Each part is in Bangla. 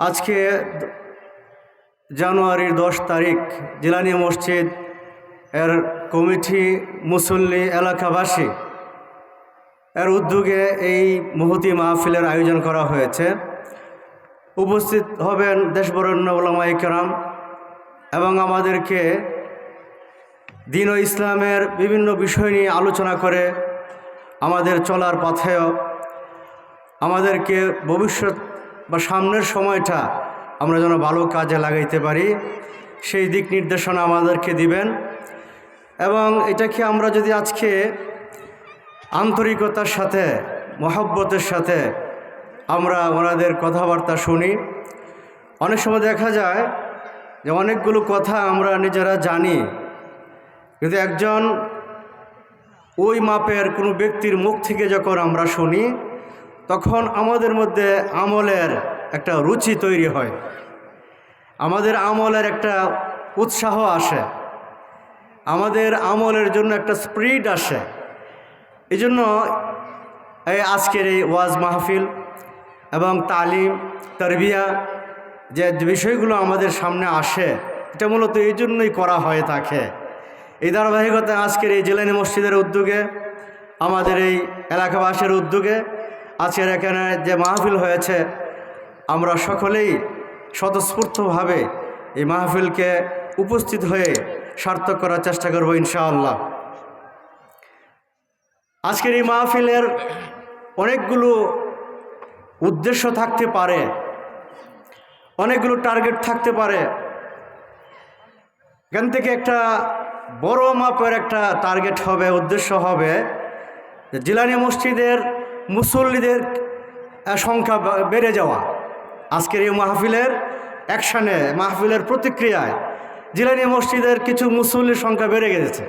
আজকে জানুয়ারির 10 তারিখ জিলানী মসজিদ এর কমিটি, মুসল্লি, এলাকাবাসী এর উদ্যোগে এই মহতী মাহফিলের আয়োজন করা হয়েছে। উপস্থিত হবেন দেশবরেণ্য উলামায়ে কেরাম এবং আমাদেরকে দ্বীন ও ইসলামের বিভিন্ন বিষয় নিয়ে আলোচনা করে আমাদের চলার পথেও আমাদেরকে ভবিষ্যৎ বা সামনের সময়টা আমরা যেন ভালো কাজে লাগাইতে পারি সেই দিক নির্দেশনা আমাদেরকে দিবেন। এবং এটাকে আমরা যদি আজকে আন্তরিকতার সাথে, মহব্বতের সাথে আমরা ওনাদের কথাবার্তা শুনি, অনেক সময় দেখা যায় যে অনেকগুলো কথা আমরা নিজেরা জানি, কিন্তু একজন ওই মাপের কোনো ব্যক্তির মুখ থেকে যখন আমরা শুনি তখন আমাদের মধ্যে আমলের একটা রুচি তৈরি হয়, আমাদের আমলের একটা উৎসাহ আসে, আমাদের আমলের জন্য একটা স্পিরিট আসে। এই জন্য এই আজকের এই ওয়াজ মাহফিল এবং তালিম, তারবিয়া যে বিষয়গুলো আমাদের সামনে আসে, এটা মূলত এই জন্যই করা হয়ে থাকে। এই ধারাবাহিকতায় আজকের এই জিলানী মসজিদের উদ্যোগে, আমাদের এই এলাকাবাসীর উদ্যোগে আজকের এখানে যে মাহফিল হয়েছে, আমরা সকলেই স্বতঃস্ফূর্তভাবে এই মাহফিলকে উপস্থিত হয়ে সার্থক করার চেষ্টা করব ইনশাআল্লাহ। আজকের এই মাহফিলের অনেকগুলো উদ্দেশ্য থাকতে পারে, অনেকগুলো টার্গেট থাকতে পারে। এখান থেকে একটা বড় মাপের একটা টার্গেট হবে, উদ্দেশ্য হবে যে জিলানী মসজিদের মুসল্লিদের সংখ্যা বেড়ে যাওয়া। আজকের এই মাহফিলের অ্যাকশানে, মাহফিলের প্রতিক্রিয়ায় জিলানী মসজিদের কিছু মুসল্লির সংখ্যা বেড়ে গেছে,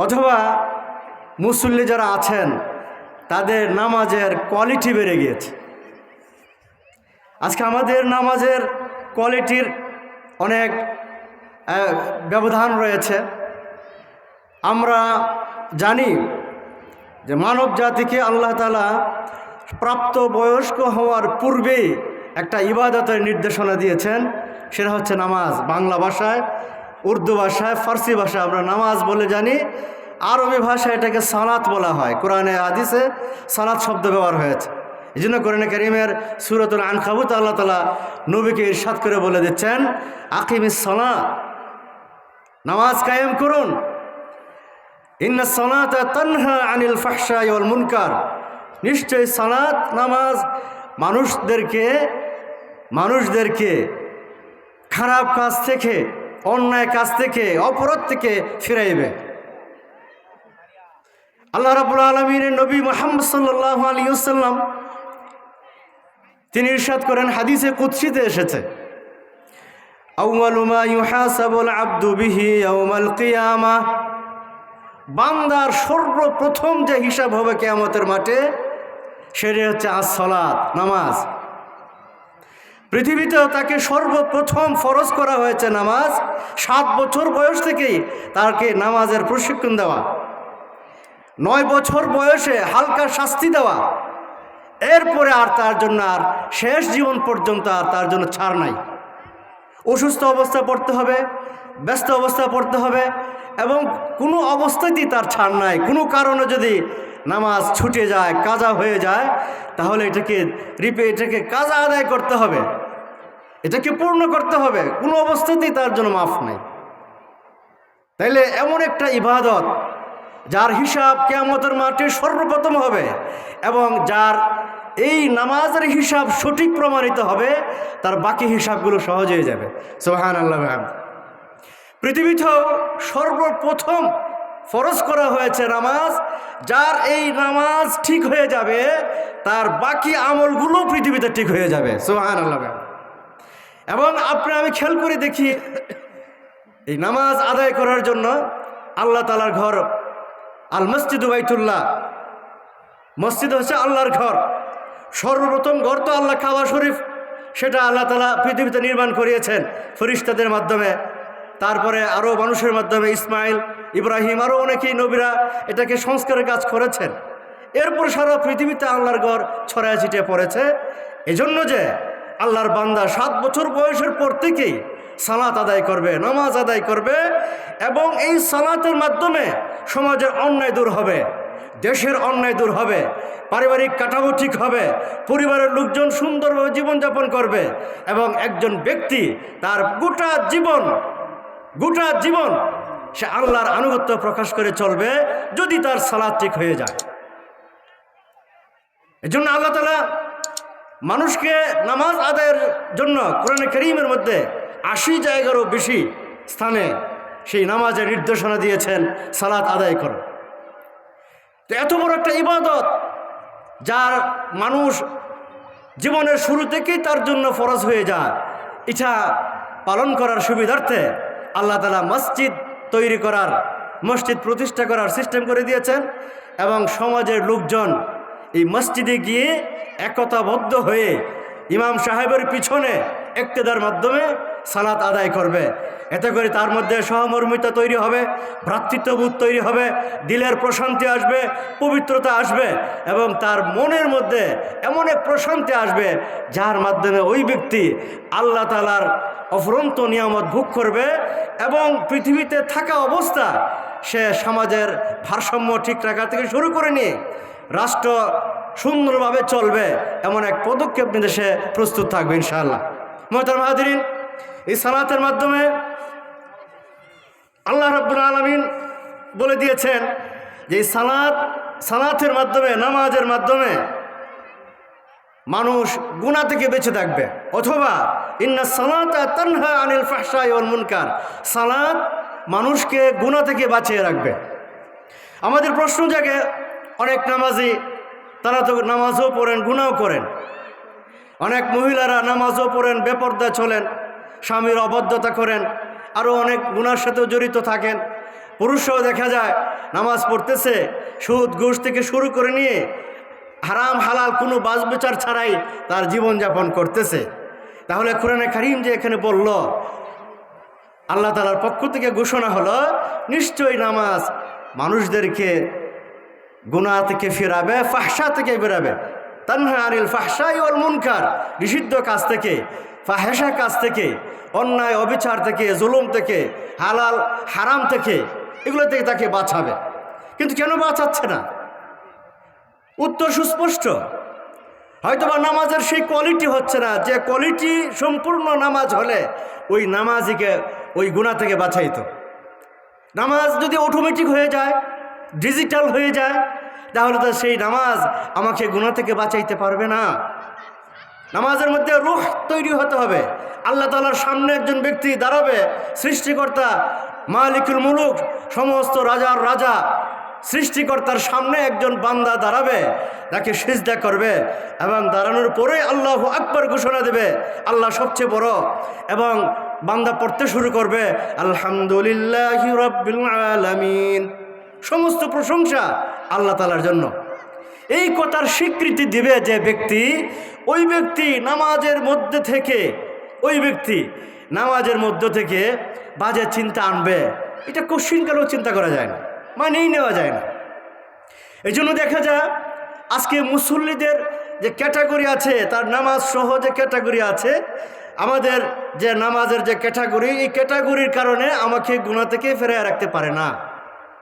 অথবা মুসল্লি যারা আছেন তাদের নামাজের কোয়ালিটি বেড়ে গিয়েছে। আজকে আমাদের নামাজের কোয়ালিটির অনেক ব্যবধান রয়েছে। আমরা জানি যে মানব জাতিকে আল্লাহ তাআলা প্রাপ্ত বয়স্ক হওয়ার পূর্বেই একটা ইবাদতের নির্দেশনা দিয়েছেন, সেটা হচ্ছে নামাজ। বাংলা ভাষায়, উর্দু ভাষায়, ফার্সি ভাষায় আমরা নামাজ বলে জানি, আরবি ভাষায় এটাকে সালাত বলা হয়। কোরআনে হাদিসে সালাত শব্দ ব্যবহার হয়েছে। এই জন্য কোরআনে কারীমের সূরাতুল আনকাবুত আল্লাহ তাআলা নবীকে ইরশাদ করে বলে দিচ্ছেন, আকিমিস সালাত, নামাজ কায়েম করুন, ইন্নাস সালাতা তানহা আনিল ফাহশাই ওয়াল মুনকার, নিশ্চয়ই সালাত, নামাজ মানুষদেরকে খারাপ কাজ থেকে, অন্যায় কাজ থেকে, অপরাধ থেকে ফিরাইবে। আল্লাহ রাব্বুল আলামিনের নবী মুহাম্মদ সাল্লাল্লাহু আলাইহি ওয়াসাল্লাম তিনি ইরশাদ করেন, হাদিসে কুদসিতে এসেছে, আউয়ালু মা ইউহাসাবুল আবদু বিহি ইয়াউমাল কিয়ামাহ, বান্দার সর্বপ্রথম যে হিসাব হবে কিয়ামতের মাঠে সেটা হচ্ছে আস-সালাত, নামাজ। পৃথিবীতেও তাকে সর্বপ্রথম ফরজ করা হয়েছে নামাজ। 7 বছর বয়স থেকেই তাকে নামাজের প্রশিক্ষণ দেওয়া, 9 বছর বয়সে হালকা শাস্তি দেওয়া, এরপরে আর তার জন্য আর শেষ জীবন পর্যন্ত আর তার জন্য ছাড় নাই। অসুস্থ অবস্থা পড়তে হবে, ব্যস্ত অবস্থা পড়তে হবে, এবং কোনো অবস্থাতেই তার ছাড় নাই। কোনো কারণে যদি নামাজ ছুটে যায়, কাজা হয়ে যায়, তাহলে এটাকে কাজা আদায় করতে হবে, এটাকে পূর্ণ করতে হবে, কোনো অবস্থাতেই তার জন্য মাফ নাই। তাইলে এমন একটা ইবাদত যার হিসাব কিয়ামতের মাঠে সর্বপ্রথম হবে, এবং যার এই নামাজের হিসাব সঠিক প্রমাণিত হবে, তার বাকি হিসাবগুলো সহজ হয়ে যাবে। সুবহানাল্লাহ। পৃথিবীতেও সর্বপ্রথম ফরজ করা হয়েছে নামাজ। যার এই নামাজ ঠিক হয়ে যাবে, তার বাকি আমলগুলো পৃথিবীতে ঠিক হয়ে যাবে। সুবহানাল্লাহ। এবং আমি খেয়াল করে দেখি, এই নামাজ আদায় করার জন্য আল্লাহ তাআলার ঘর আল মসজিদু বাইতুল্লাহ, মসজিদ হচ্ছে আল্লাহর ঘর। সর্বপ্রথম ঘর তো আল্লাহ কাবা শরীফ, সেটা আল্লাহ তাআলা পৃথিবীতে নির্মাণ করিয়েছেন ফেরেশতাদের মাধ্যমে, তারপরে আরও মানুষের মাধ্যমে, ইসমাইল, ইব্রাহিম, আরও অনেকেই নবীরা এটাকে সংস্কারের কাজ করেছেন। এরপর সারা পৃথিবীতে আল্লাহর ঘর ছড়ায় ছিটিয়ে পড়েছে। এজন্য যে আল্লাহর বান্দা 7 বছর বয়সের পর থেকেই সালাত আদায় করবে, নামাজ আদায় করবে, এবং এই সালাতের মাধ্যমে সমাজের অন্যায় দূর হবে, দেশের অন্যায় দূর হবে, পারিবারিক কাঠামো ঠিক হবে, পরিবারের লোকজন সুন্দরভাবে জীবনযাপন করবে, এবং একজন ব্যক্তি তার গোটা জীবন সে আল্লাহর আনুগত্য প্রকাশ করে চলবে যদি তার সালাত ঠিক হয়ে যায়। এজন্য আল্লাহ তাআলা মানুষকে নামাজ আদায়ের জন্য কোরআনে কারীমের মধ্যে 80 জায়গারও বেশি স্থানে সেই নামাজের নির্দেশনা দিয়েছেন, সালাত আদায় করো। তো এত বড় একটা ইবাদত, যার মানুষ জীবনের শুরু থেকেই তার জন্য ফরজ হয়ে যায়, এটা পালন করার সুবিধার্থে আল্লাহ তাআলা মসজিদ প্রতিষ্ঠা করার সিস্টেম করে দিয়েছেন, এবং সমাজের লোকজন এই মসজিদে গিয়ে একতাবদ্ধ হয়ে ইমাম সাহেবের পিছনে ইক্তেদার মাধ্যমে সালাত আদায় করবে। এতে করে তার মধ্যে সহমর্মিতা তৈরি হবে, ভ্রাতৃত্ববোধ তৈরি হবে, দিলের প্রশান্তি আসবে, পবিত্রতা আসবে, এবং তার মনের মধ্যে এমন এক প্রশান্তি আসবে যার মাধ্যমে ওই ব্যক্তি আল্লাহ তাআলার অফুরন্ত নিয়ামত ভোগ করবে, এবং পৃথিবীতে থাকা অবস্থা সে সমাজের ভারসাম্য ঠিক রাখা থেকে শুরু করে নিয়ে রাষ্ট্র সুন্দরভাবে চলবে এমন এক পদক্ষেপ নিতে সে প্রস্তুত থাকবে ইনশাআল্লাহ। মুহতারাম হাজিরিন, এই সালাতের মাধ্যমে আল্লাহ রাব্বুল আলামিন বলে দিয়েছেন যে এই সালাতের মাধ্যমে, নামাজের মাধ্যমে মানুষ গুনাহ থেকে বেঁচে থাকবে, অথবা ইন্নাস সালাতা তানহা আনিল ফাহশাই ওয়াল মুনকার, সালাত মানুষকে গুনাহ থেকে বাঁচিয়ে রাখবে। আমাদের প্রশ্ন জাগে, অনেক নামাজি তারা তো নামাজও পড়েন, গুনাহও করেন। অনেক মহিলারা নামাজও পড়েন, বেপর্দা চলেন, স্বামীর অবাধ্যতা করেন, আরও অনেক গুনার সাথেও জড়িত থাকেন। পুরুষরাও দেখা যায় নামাজ পড়তেছে, সুদ ঘুষ থেকে শুরু করে নিয়ে হারাম হালাল কোনো বাজ বিচার ছাড়াই তার জীবনযাপন করতেছে। তাহলে কোরআনে কারীম যে এখানে বলল, আল্লাহ তাআলার পক্ষ থেকে ঘোষণা হলো, নিশ্চয়ই নামাজ মানুষদেরকে গুনাহ থেকে ফেরাবে, ফাহশা থেকে বেরাবে, তানহা আনিল ফাহশাই ওয়াল মুনকার, নিষিদ্ধ কাজ থেকে, ফাহেসা কাজ থেকে, অন্যায় অবিচার থেকে, জুলুম থেকে, হালাল হারাম থেকে, এগুলো থেকে তাকে বাঁচাবে। কিন্তু কেন বাঁচাচ্ছে না? উত্তর সুস্পষ্ট। হয়তোবা নামাজের সেই কোয়ালিটি হচ্ছে না, যে কোয়ালিটি সম্পূর্ণ নামাজ হলে ওই নামাজিকে ওই গুনাহ থেকে বাঁচাইতো। নামাজ যদি অটোমেটিক হয়ে যায়, ডিজিটাল হয়ে যায়, তাহলে তো সেই নামাজ আমাকে গুনাহ থেকে বাঁচাইতে পারবে না। নামাজের মধ্যে রূহ তৈরি হতে হবে। আল্লাহ তাআলার সামনে একজন ব্যক্তি দাঁড়াবে, সৃষ্টিকর্তা মালিকুল মুলুক, সমস্ত রাজার রাজা, সৃষ্টিকর্তার সামনে একজন বান্দা দাঁড়াবে, তাকে সিজদা করবে, এবং দাঁড়ানোর পরে আল্লাহু আকবার ঘোষণা দেবে, আল্লাহ সবচেয়ে বড়, এবং বান্দা পড়তে শুরু করবে আলহামদুলিল্লাহি রাব্বিল আলামিন, সমস্ত প্রশংসা আল্লাহ তাআলার জন্য। এই কথার স্বীকৃতি দিবে যে ব্যক্তি, ওই ব্যক্তি নামাজের মধ্য থেকে বাজে চিন্তা আনবে, এটা কোশ্চিনকালেও চিন্তা করা যায় না, মানেই নেওয়া যায় না। এই জন্য দেখা যায় আজকে মুসল্লিদের যে ক্যাটাগরি আছে, তার নামাজ সহ যে ক্যাটাগরি আছে, আমাদের যে নামাজের যে ক্যাটাগরি, এই ক্যাটাগরির কারণে আমাকে গুনাহ থেকে ফেরায় রাখতে পারে না,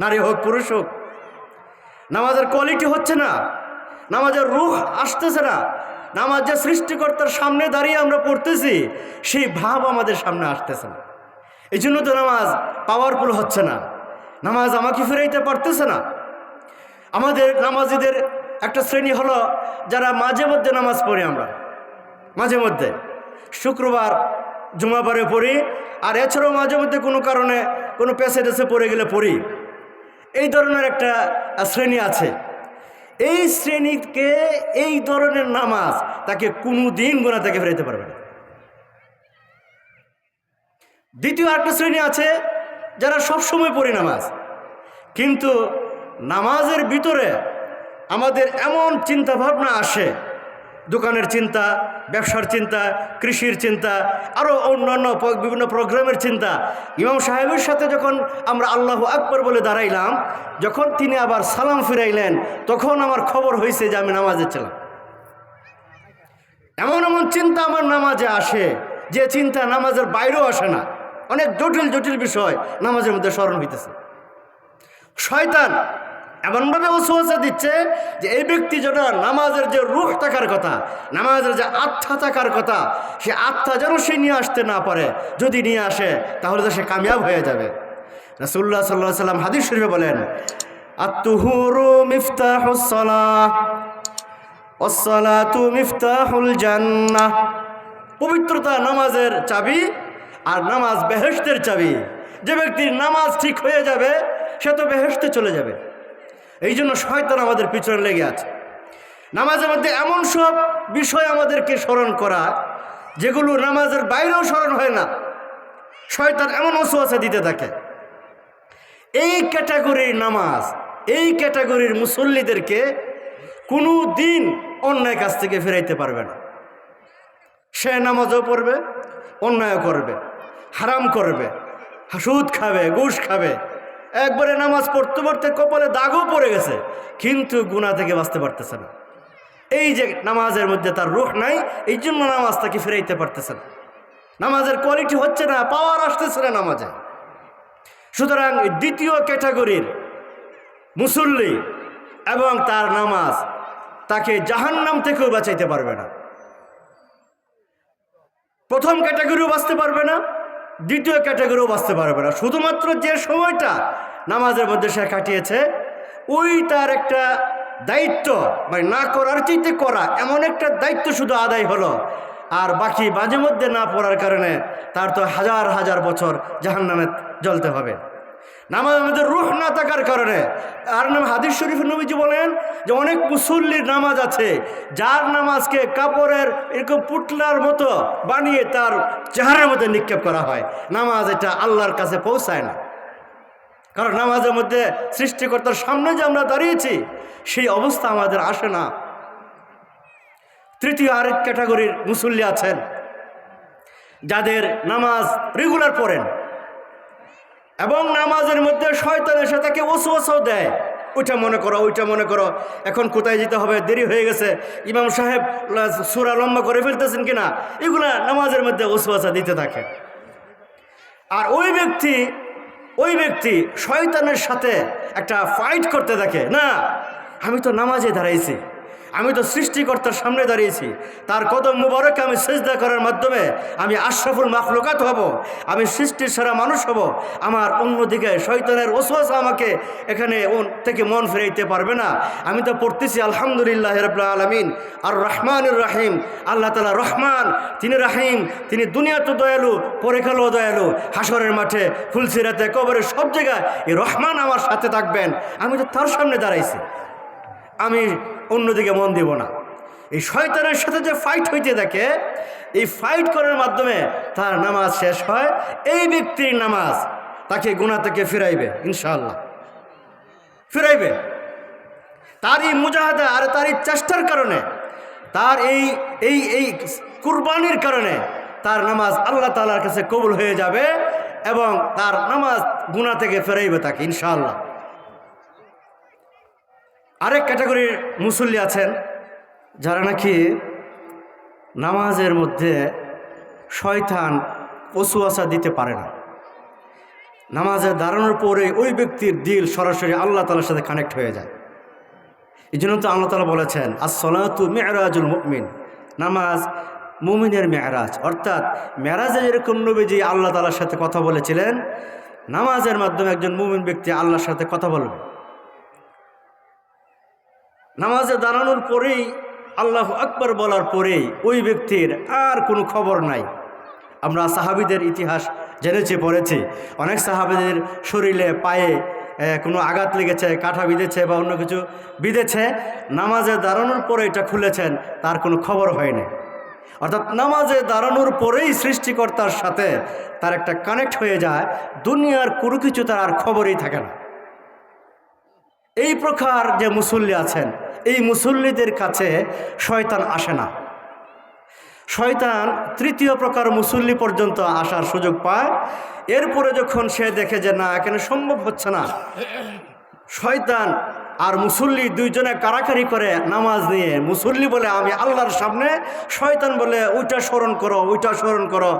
নারী হোক পুরুষ হোক। নামাজের কোয়ালিটি হচ্ছে না, নামাজের রূহ আসতেছে না, নামাজ যে সৃষ্টিকর্তার সামনে দাঁড়িয়ে আমরা পড়তেছি সেই ভাব আমাদের সামনে আসতেছে না। এই জন্য তো নামাজ পাওয়ারফুল হচ্ছে না, নামাজ আমাকে ফেরাইতে পারতেছে না। আমাদের নামাজিদের একটা শ্রেণী হলো যারা মাঝে মধ্যে নামাজ পড়ি, আমরা মাঝে মধ্যে শুক্রবার জুমাবারে পড়ি, আর এছাড়াও মাঝে মধ্যে কোনো কারণে কোনো প্যাসেজে পড়ে গেলে পড়ি। এই ধরনের একটা শ্রেণী আছে। এই শ্রেণীকে, এই ধরনের নামাজ তাকে কোনো দিন গুনাহ থেকে ফেরাইতে পারবে না। দ্বিতীয় একটা শ্রেণী আছে যারা সবসময় পড়ি নামাজ, কিন্তু নামাজের ভিতরে আমাদের এমন চিন্তা ভাবনা আসে, দোকানের চিন্তা, ব্যবসার চিন্তা, কৃষির চিন্তা, আরও অন্যান্য বিভিন্ন প্রোগ্রামের চিন্তা। ইমাম সাহেবের সাথে যখন আমরা আল্লাহু আকবার বলে দাঁড়াইলাম, যখন তিনি আবার সালাম ফিরাইলেন, তখন আমার খবর হয়েছে যে আমি নামাজে ছিলাম। এমন এমন চিন্তা আমার নামাজে আসে যে চিন্তা নামাজের বাইরেও আসে না। অনেক জটিল জটিল বিষয় নামাজের মধ্যে স্মরণ হইতেছে। শয়তান এমনভাবে ওয়াসওয়াসা দিচ্ছে যে এই ব্যক্তি যেন নামাজের যে রূহ থাকার কথা, নামাজের যে আত্মা থাকার কথা, সে আত্মা যেন সে নিয়ে আসতে না পারে। যদি নিয়ে আসে তাহলে তো সে কামিয়াব হয়ে যাবে। রাসূলুল্লাহ সাল্লাল্লাহু আলাইহি সাল্লাম হাদিস শরীফে বলেন, আত-তুহুরু মিফতাহুস সালাহ ওয়াস-সালাতু মিফতাহুল জান্নাহ। পবিত্রতা নামাজের চাবি আর নামাজ বেহেশতের চাবি। যে ব্যক্তির নামাজ ঠিক হয়ে যাবে সে তো বেহেশতে চলে যাবে। এই জন্য শয়তান আমাদের পিছনে লেগে আছে। নামাজের মধ্যে এমন সব বিষয় আমাদেরকে স্মরণ করা যেগুলো নামাজের বাইরেও স্মরণ হয় না। শয়তান এমন ওয়াসওয়াসা দিতে থাকে। এই ক্যাটাগরির নামাজ, এই ক্যাটাগরির মুসল্লিদেরকে কোনো দিন অন্যায় কাছ থেকে ফেরাইতে পারবে না। সে নামাজও পড়বে, অন্যায়ও করবে, হারাম করবে, সুদ খাবে, ঘুষ খাবে, একবারে নামাজ পড়তে পড়তে কপালে দাগও পড়ে গেছে, কিন্তু গুনাহ থেকে বাঁচতে পারতেছে না। এই যে নামাজের মধ্যে তার রূহ নাই, এই জন্য নামাজ তাকে ফেরাইতে পারতেছে না। নামাজের কোয়ালিটি হচ্ছে না, পাওয়ার আসতেছে না নামাজে। সুতরাং দ্বিতীয় ক্যাটাগরির মুসল্লি এবং তার নামাজ তাকে জাহান্নাম থেকেও বাঁচাইতে পারবে না। প্রথম ক্যাটাগরিও বাঁচতে পারবে না, দ্বিতীয় ক্যাটাগরিও বাঁচতে পারবে না। শুধুমাত্র যে সময়টা নামাজের মধ্যে সে কাটিয়েছে ওই তার একটা দায়িত্ব, মানে না করার চাইতে করা, এমন একটা দায়িত্ব শুধু আদায় হলো। আর বাকি মাঝে মধ্যে না পড়ার কারণে তার তো হাজার হাজার বছর জাহান্নামে জ্বলতে হবে। নামাজের মধ্যে রূহ না থাকার কারণে। আর নাম হাদিস শরীফে নবীজি বলেন যে অনেক মুসল্লির নামাজ আছে যার নামাজকে কাপড়ের এরকম পুটলার মতো বানিয়ে তার চেহারার মধ্যে নিক্ষেপ করা হয়। নামাজ এটা আল্লাহর কাছে পৌঁছায় না, কারণ নামাজের মধ্যে সৃষ্টিকর্তার সামনে যে আমরা দাঁড়িয়েছি সেই অবস্থা আমাদের আসে না। তৃতীয় আরেক ক্যাটাগরির মুসল্লি আছেন যাদের নামাজ রেগুলার পড়েন এবং নামাজের মধ্যে শয়তান এসে তাকে ওয়াসওয়াসাও দেয়, ওইটা মনে করো, ওইটা মনে করো, এখন কোথায় যেতে হবে, দেরি হয়ে গেছে, ইমাম সাহেব সূরা লম্বা করে ফেলতেছেন কিনা, এগুলা নামাজের মধ্যে ওয়াসওয়াসা দিতে থাকে। আর ওই ব্যক্তি শয়তানের সাথে একটা ফাইট করতে থাকে। না, আমি তো নামাজে দাঁড়াইছি, আমি তো সৃষ্টিকর্তার সামনে দাঁড়িয়েছি, তার কদম মুবারকে আমি সেজদা করার মাধ্যমে আমি আশরাফুল মাখলুকাত হব, আমি সৃষ্টির সেরা মানুষ হব। আমার অন্যদিকে শয়তানের ওয়াসওয়াসা আমাকে এখানে থেকে মন ফিরাইতে পারবে না। আমি তো পড়তেছি আলহামদুলিল্লাহ রাব্বিল আলামিন আর রহমানুর রহিম। আল্লাহ তাআলা রহমান, তিনি রাহিম, তিনি দুনিয়াতে দয়ালু, পরকালেও দয়ালু। হাসরের মাঠে, ফুলসিরাতে, কবরে, সব জায়গায় এই রহমান আমার সাথে থাকবেন। আমি তো তার সামনে দাঁড়াইছি, আমি অন্যদিকে মন দিব না। এই শয়তানের সাথে যে ফাইট হইতে থাকে, এই ফাইট করার মাধ্যমে তার নামাজ শেষ হয়। এই ব্যক্তির নামাজ তাকে গুনাহ থেকে ফিরাইবে, ইনশাআল্লাহ ফিরাইবে। তার এই মুজাহাদা আর তার এই চেষ্টার কারণে, তার এই কুরবানির কারণে তার নামাজ আল্লাহ তাআলার কাছে কবুল হয়ে যাবে এবং তার নামাজ গুনাহ থেকে ফিরাইবে তাকে, ইনশাআল্লাহ। আরেক ক্যাটাগরির মুসল্লি আছেন যারা নাকি নামাজের মধ্যে শয়তান ওয়াসওয়াসা দিতে পারে না। নামাজে দাঁড়ানোর পরে ওই ব্যক্তির দিল সরাসরি আল্লাহ তাআলার সাথে কানেক্ট হয়ে যায়। এই জন্য তো আল্লাহ তাআলা বলেছেন, আস-সালাতু মি'রাজুল মুমিন, নামাজ মুমিনের মেরাজ। অর্থাৎ মেরাজে যেরকম নবীজি আল্লাহ তাআলার সাথে কথা বলেছিলেন, নামাজের মাধ্যমে একজন মুমিন ব্যক্তি আল্লাহর সাথে কথা বলবে। নামাজে দাঁড়ানোর পরেই, আল্লাহু আকবার বলার পরেই ওই ব্যক্তির আর কোনো খবর নাই। আমরা সাহাবীদের ইতিহাস জেনেছি, পড়েছি। অনেক সাহাবীদের শরীরে, পায়ে কোনো আঘাত লেগেছে, কাঁটা বিঁধেছে বা অন্য কিছু বিঁধেছে, নামাজে দাঁড়ানোর পরে এটা খুলেছেন, তার কোনো খবর হয়নি। অর্থাৎ নামাজে দাঁড়ানোর পরেই সৃষ্টিকর্তার সাথে তার একটা কানেক্ট হয়ে যায়, দুনিয়ার কোনো কিছু তার আর খবরই থাকে না। এই প্রকার যে মুসল্লি আছেন, এই মুসল্লিদের কাছে শয়তান আসে না। শয়তান তৃতীয় প্রকার মুসল্লি পর্যন্ত আসার সুযোগ পায়। এরপরে যখন সে দেখে যে না, এখানে সম্ভব হচ্ছে না, শয়তান আর মুসল্লি দুইজনে কারাকারি করে নামাজ নিয়ে। মুসল্লি বলে আমি আল্লাহর সামনে, শয়তান বলে ওইটা স্মরণ করো, ওইটা স্মরণ করো,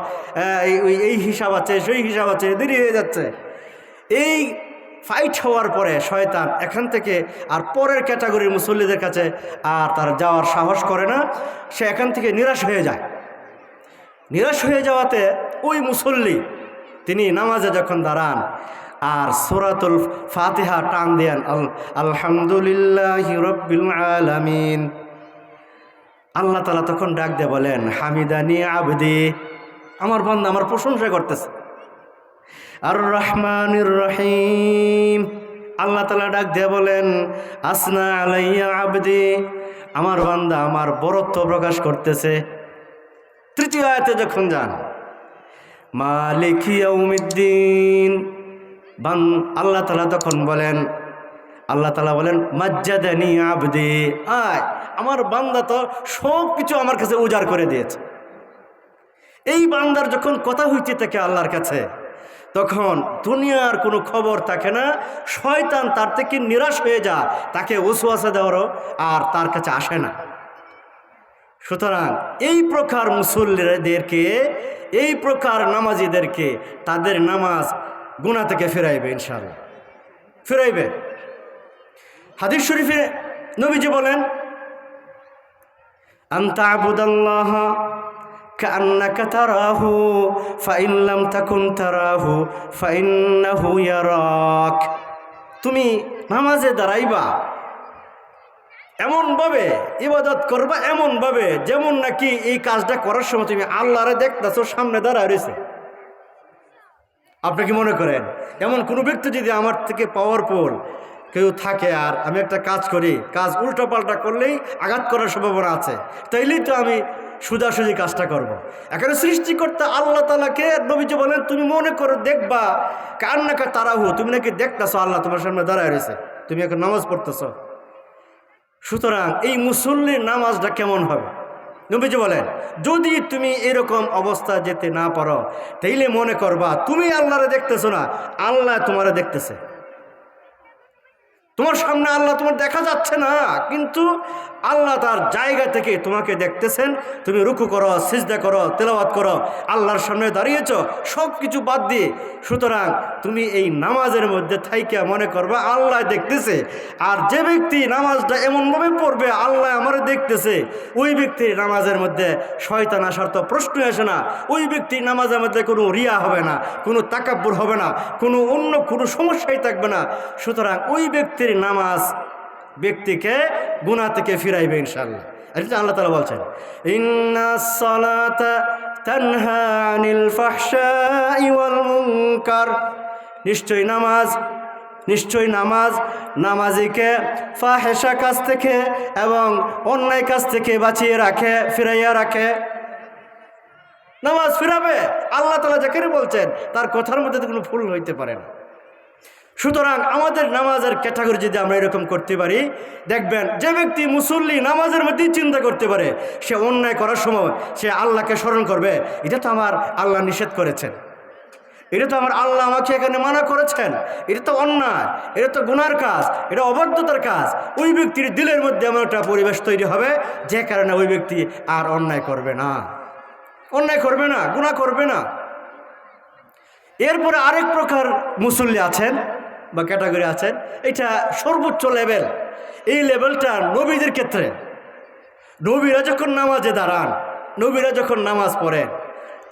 এই হিসাব আছে, সেই হিসাব আছে, দেরি হয়ে যাচ্ছে। এই ফাইট হওয়ার পরে শয়তান এখান থেকে আর পরের ক্যাটাগরির মুসল্লিদের কাছে আর তার যাওয়ার সাহস করে না, সে এখান থেকে নিরাশ হয়ে যায়। নিরাশ হয়ে যাওয়াতে ওই মুসল্লি তিনি নামাজে যখন দাঁড়ান আর সূরাতুল ফাতিহা টান দেন, আলহামদুলিল্লাহি রাব্বিল আলামিন, আল্লাহ তাআলা তখন ডাক দিয়ে বলেন, হামিদানি আবদি, আমার বান্দা আমার প্রশংসা করতেছে। আর রহমানির রহিম, আল্লাহ তাআলা ডাক দিয়ে বলেন, আসনা আলাইয়া আবদি, আমার বান্দা আমার বরত্ব প্রকাশ করতেছে। তৃতীয় আয়াতে যখন যান, মালিক ইয়াউমিদ্দিন, আল্লাহ তাআলা তখন বলেন, আল্লাহ তাআলা বলেন, মাজ্জাদানি আবদি, আয় আমার বান্দা তো সব কিছু আমার কাছে উজাড় করে দিয়েছে। এই বান্দার যখন কথা হইতে থাকে আল্লাহর কাছে, তখন দুনিয়ার কোনো খবর থাকে না, শয়তান তার থেকে নিরাশ হয়ে যায়, তাকে ওয়াসওয়াসা দেওয়ারও আর তার কাছে আসে না। সুতরাং এই প্রকার মুসল্লিদেরকে, এই প্রকার নামাজিদেরকে তাদের নামাজ গুনাহ থেকে ফেরাইবে, ইনশাআল্লাহ ফেরাইবে। হাদিস শরীফে নবীজি বলেন, আনতা আবুদাল্লাহ কান্নাকা তারাহু ফাইন লাম তাকুন তারাহু ফাইন্নাহু ইয়ারাক, তুমি নামাজে দাঁড়াইবা, এমনভাবে ইবাদত করবা, এমনভাবে যেমন নাকি এই কাজটা করার সময় তুমি আল্লাহরে দেখতেছো, সামনে দাঁড়ায় রয়েছে। আপনি কি মনে করেন এমন কোনো ব্যক্তি যদি আমার থেকে পাওয়ারফুল কেউ থাকে আর আমি একটা কাজ করি, কাজ উল্টোপাল্টা করলেই আঘাত করার সম্ভাবনা আছে, তাইলেই তো আমি সোজাসুজি কাজটা করব। এখানে সৃষ্টিকর্তা আল্লাহ তাআলাকে নবীজি বলেন, তুমি মনে করো দেখবা কান্নাকা তারাহু, তুমি নাকি দেখতেছো আল্লাহ তোমার সামনে দাঁড়ায় রয়েছে, তুমি এখন নামাজ পড়তেছো। সুতরাং এই মুসল্লির নামাজটা কেমন হবে? নবীজি বলেন, যদি তুমি এরকম অবস্থা যেতে না পারো, তাইলে মনে করবা তুমি আল্লাহরে দেখতেছো না, আল্লাহ তোমারে দেখতেছে। তোমার সামনে আল্লাহ তোমার দেখা যাচ্ছে না, কিন্তু আল্লাহ তার জায়গা থেকে তোমাকে দেখতেছেন। তুমি রুকু করো, সিজদা করো, তেলাওয়াত করো, আল্লাহর সামনে দাঁড়িয়েছ সব কিছু বাদ দিয়ে। সুতরাং তুমি এই নামাজের মধ্যে থাইকা মনে করবা আল্লাহ দেখতেছে। আর যে ব্যক্তি নামাজটা এমনভাবে পড়বে আল্লাহ আমার দেখতেছে, ওই ব্যক্তির নামাজের মধ্যে শয়তান আসার তো প্রশ্নই আসে না। ওই ব্যক্তির নামাজের মধ্যে কোনো রিয়া হবে না, কোনো তাকাব্বুর হবে না, কোনো অন্য কোনো সমস্যাই থাকবে না। সুতরাং ওই ব্যক্তির নামাজ ব্যক্তিকে গুনাহ থেকে ফিরাইবে, ইনশাআল্লাহ। এটা আল্লাহ তাআলা বলছেন, ইন্নাস সালাতা তানহা আনিল ফাহশাই ওয়াল মুনকার, নিশ্চয়ই নামাজ নামাজিকে ফাহেশা কাজ থেকে এবং অন্যায় কাজ থেকে বাঁচিয়ে রাখে, ফিরাইয়া রাখে। নামাজ ফিরাবে, আল্লাহ তাআলা যাকে বলছেন তার কথার মধ্যে তো কোনো ভুল হইতে পারে না। সুতরাং আমাদের নামাজের ক্যাটাগরি যদি আমরা এরকম করতে পারি, দেখবেন যে ব্যক্তি মুসল্লি নামাজের মধ্যেই চিন্তা করতে পারে, সে অন্যায় করার সময় সে আল্লাহকে স্মরণ করবে, এটা তো আমার আল্লাহ নিষেধ করেছেন, এটা তো আমার আল্লাহ আমাকে এখানে মানা করেছেন, এটা তো অন্যায়, এটা তো গুনার কাজ, এটা অবাধ্যতার কাজ। ওই ব্যক্তির দিলের মধ্যে এমন একটা পরিবেশ তৈরি হবে যে কারণে ওই ব্যক্তি আর অন্যায় করবে না, গুনাহ করবে না। এরপরে আরেক প্রকার মুসল্লি আছেন বা ক্যাটাগরি আছেন, এটা সর্বোচ্চ লেভেল। এই লেভেলটা নবীদের ক্ষেত্রে, নবীরা যখন নামাজে দাঁড়ান, নবীরা যখন নামাজ পড়েন,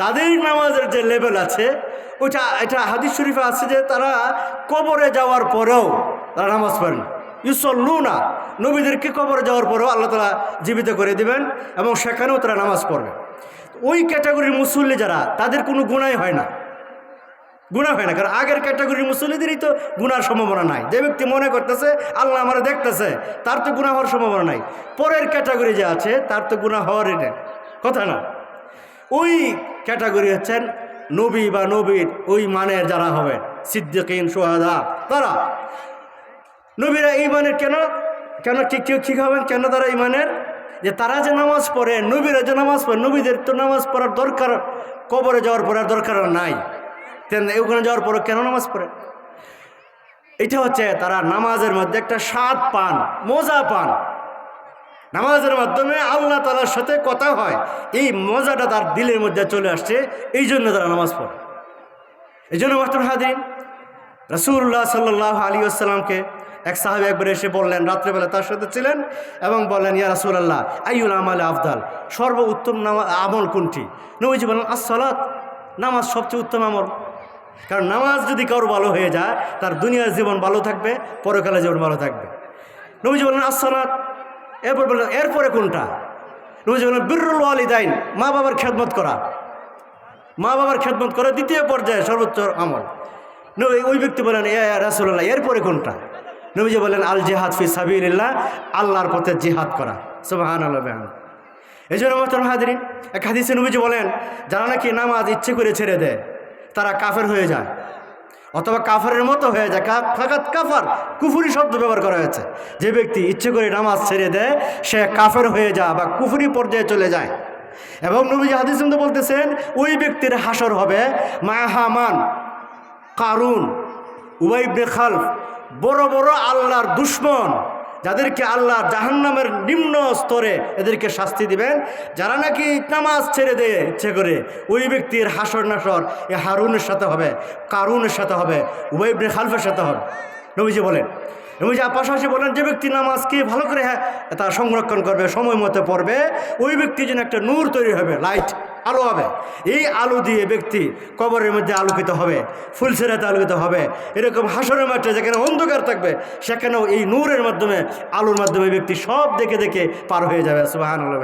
তাদের নামাজের যে লেভেল আছে এটা হাদিস শরীফে আছে যে তারা কবরে যাওয়ার পরেও তারা নামাজ পড়েন। ইউসাল্লুনা, নবীদেরকে কবরে যাওয়ার পরেও আল্লাহ তাআলা জীবিত করে দিবেন এবং সেখানেও তারা নামাজ পড়বে। ওই ক্যাটাগরির মুসল্লি যারা, তাদের কোনো গুনাহ হয় না, কারণ আগের ক্যাটাগরির মুসল্লিদেরই তো গুনার সম্ভাবনা নাই। যে ব্যক্তি মনে করতেছে আল্লাহ আমার দেখতেছে, তার তো গুনাহ হওয়ার সম্ভাবনা নাই। পরের ক্যাটাগরি যে আছে তার তো গুনাহ হওয়ারই নেই, কথা না। ওই ক্যাটাগরি হচ্ছেন নবী বা নবীর ওই মানের যারা হবে, সিদ্দিকিন, শুহাদা, তারা। নবীরা ইমানের কেন কি হবেন, কেন তারা ইমানের? যে তারা যে নামাজ পড়ে, নবীরা যে নামাজ পড়ে, নবীদের তো নামাজ পড়ার দরকার কবরে যাওয়ার পরে আর দরকার নাই, ওখানে যাওয়ার পরে কেন নামাজ পড়ে? এটা হচ্ছে তারা নামাজের মধ্যে একটা স্বাদ পান, মজা পান। নামাজের মাধ্যমে আল্লাহ তাআলার সাথে কথা হয়, এই মজাটা তার দিলের মধ্যে চলে আসছে, এই জন্য তারা নামাজ পড়ে। এই জন্য মাস্টার হাদিন রাসূলুল্লাহ সাল্লাল্লাহু আলাইহি ওয়াসাল্লামকে এক সাহাবী একবার এসে বললেন, রাত্রেবেলা তার সাথে ছিলেন, এবং বললেন, ইয়া রাসূলুল্লাহ আইয়ুল আমাল আফদাল, সর্বোত্তম আমল কোনটি? নবীজি বললেন, আস-সালাত, নামাজ সবচেয়ে উত্তম আমল। কারণ নামাজ যদি কারো ভালো হয়ে যায়, তার দুনিয়ার জীবন ভালো থাকবে, পরকালের জীবন ভালো থাকবে। নবীজি বললেন, আস-সালাত। এরপর বললেন, এরপরে কোনটা? নবীজি বললেন, বিররুল ওয়ালিদাইন, মা বাবার খেদমত করা। মা বাবার খেদমত করা দ্বিতীয় পর্যায়ে সর্বোচ্চ আমল। ওই ব্যক্তি বলেন, ইয়া রাসূলুল্লাহ, এরপরে কোনটা? নবীজি বলেন, আল জিহাদ ফি সাবিলিল্লাহ, আল্লাহর পথে জিহাদ করা। সুবহানাল্লাহ। এই জন্য মোহতারাম হাজিরিন, এক হাদিসে নবীজি বলেন, যারা নাকি নামাজ ইচ্ছে করে ছেড়ে দেয় তারা কাফের হয়ে যায়, অথবা কাফেরের মতো হয়ে যায়। ফাকাত কাফার, কুফুরি শব্দ ব্যবহার করা হয়েছে। যে ব্যক্তি ইচ্ছে করে নামাজ ছেড়ে দেয় সে কাফের হয়ে যায় বা কুফুরি পর্যায়ে চলে যায়। এবং নবীজি হাদিসে মধ্যে বলতেছেন, ওই ব্যক্তির হাসর হবে মা হামান, কারুন, উবাই ইবনে খালফ, বড় বড় আল্লাহর দুশমন, যাদেরকে আল্লাহ জাহান্নামের নিম্ন স্তরে এদেরকে শাস্তি দিবেন। যারা নাকি নামাজ ছেড়ে দেয় ইচ্ছে করে, ওই ব্যক্তির হাসর নাসর এ হারুনের সাথে হবে, কারুনের সাথে হবে, উবাই ইবনে খালফের সাথে হবে। নবীজি বলেন, নবীজি পাশাপাশি বলেন, যে ব্যক্তি নামাজকে ভালো করে তা সংরক্ষণ করবে, সময় মতো পড়বে, ওই ব্যক্তির জন্য একটা নূর তৈরি হবে, লাইট, আলো হবে। এই আলো দিয়ে ব্যক্তি কবরের মধ্যে আলোকিত হবে, ফুলসেরাতে আলোকিত হবে। এরকম হাসরের মাঠে যেখানে অন্ধকার থাকবে সেখানেও এই নূরের মাধ্যমে, আলোর মাধ্যমে ব্যক্তি সব দেখে দেখে পার হয়ে যাবে। সুবহানাল্লাহ।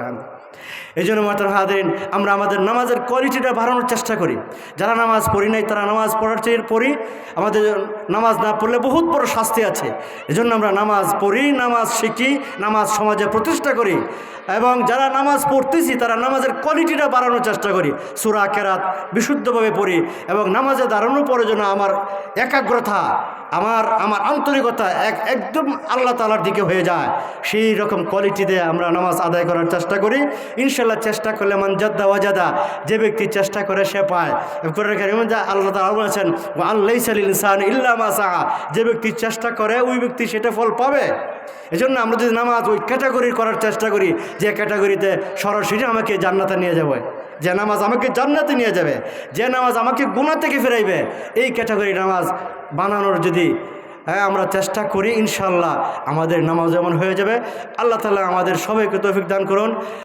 এই জন্য মোহতারাম হাজিরিন, আমরা আমাদের নামাজের কোয়ালিটিটা বাড়ানোর চেষ্টা করি। যারা নামাজ পড়ি নাই তারা নামাজ পড়ার চেয়ে পড়ি। আমাদের নামাজ না পড়লে বহুত বড় শাস্তি আছে। এজন্য আমরা নামাজ পড়ি, নামাজ শিখি, নামাজ সমাজে প্রতিষ্ঠা করি। এবং যারা নামাজ পড়তেছি তারা নামাজের কোয়ালিটিটা বাড়ানোর চেষ্টা করি। সূরা কেরাত বিশুদ্ধভাবে পড়ি, এবং নামাজে দাঁড়ানোর পরে যেন আমার একাগ্রতা, আমার আন্তরিকতা একদম আল্লাহ তাআলার দিকে হয়ে যায়। সেই রকম কোয়ালিটিতে আমরা নামাজ আদায় করার চেষ্টা করি। ইনশাল্লাহ চেষ্টা করলে মান জাদ্দা ওয়াজাদা, যে ব্যক্তি চেষ্টা করে সে পায়। আল্লাহ তাআলা বলেছেন, ওয়া লাইসা লিল ইনসানি ইল্লা মা সাআ, যে ব্যক্তি চেষ্টা করে ওই ব্যক্তি সেটা ফল পাবে। এজন্য আমরা যদি নামাজ ওই ক্যাটাগরি করার চেষ্টা করি, যে ক্যাটাগরিতে সরাসরি আমাকে জান্নাতে নিয়ে যাবে, যে নামাজ আমাকে জান্নাতে নিয়ে যাবে, যে নামাজ আমাকে গুনাহ থেকে ফেরাইবে, এই ক্যাটাগরি নামাজ বানানোর যদি আমরা চেষ্টা করি, ইনশাল্লাহ আমাদের নামাজ যেমন হয়ে যাবে। আল্লাহ তাআলা আমাদের সবাইকে তৌফিক দান করুন।